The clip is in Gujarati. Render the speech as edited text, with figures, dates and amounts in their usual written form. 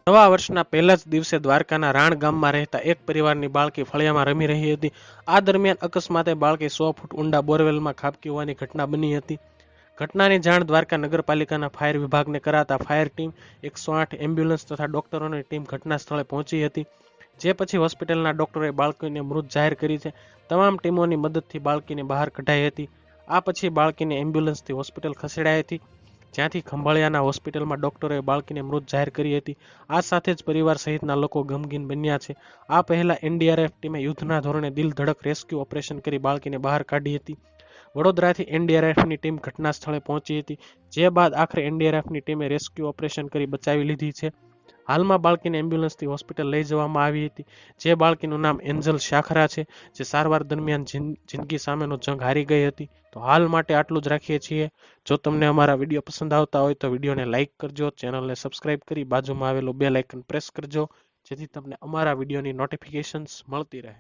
નવા વર્ષના પહેલા જ દિવસે દ્વારકાના રાણ ગામમાં રહેતા એક પરિવારની બાળકી ફળિયામાં રમી રહી હતી. આ દરમિયાન અકસ્માતે બાળકી 100 ફૂટ ઊંડા બોરવેલમાં ખાબકી હોવાની ઘટના બની હતી. ઘટનાની જાણ દ્વારકા નગરપાલિકાના ફાયર વિભાગને કરાતા ફાયર ટીમ, 108 એમ્બ્યુલન્સ તથા ડોક્ટરોની ટીમ ઘટના સ્થળે પહોંચી હતી. જે પછી હોસ્પિટલના ડોક્ટરોએ બાળકીને મૃત જાહેર કરી છે. તમામ ટીમોની મદદથી બાળકીને બહાર કઢાઈ હતી. આ પછી બાળકીને એમ્બ્યુલન્સથી હોસ્પિટલ ખસેડાઈ હતી, જ્યાંથી ખંભાળિયાના હોસ્પિટલમાં ડોક્ટરોએ બાળકીને મૃત જાહેર કરી હતી. આ સાથે જ પરિવાર સહિતના લોકો ગમગીન બન્યા છે. આ પહેલા એનડીઆરએફ ટીમે યુદ્ધના ધોરણે દિલ ધડક રેસ્ક્યુ ઓપરેશન કરી બાળકીને બહાર કાઢી હતી. વડોદરાથી એનડીઆરએફની ટીમ ઘટના સ્થળે પહોંચી હતી, જે બાદ આખરે એનડીઆરએફની ટીમે રેસ્ક્યુ ઓપરેશન કરી બચાવી લીધી છે. હાલમાં બાળકીને એમ્બ્યુલન્સથી હોસ્પિટલ લઈ જવામાં આવી હતી. જે બાળકીનું નામ એન્જલ શાખરા છે, જે સારવાર દરમિયાન જિંદગી સામેનો જંગ હારી ગઈ હતી. તો હાલ માટે આટલું જ રાખીએ છીએ. જો તમને અમારા વિડીયો પસંદ આવતા હોય તો વિડીયોને લાઇક કરજો, ચેનલને સબસ્ક્રાઇબ કરી બાજુમાં આવેલું બેલ આઇકન પ્રેસ કરજો, જેથી તમને અમારા વિડીયોની નોટિફિકેશન્સ મળતી રહે.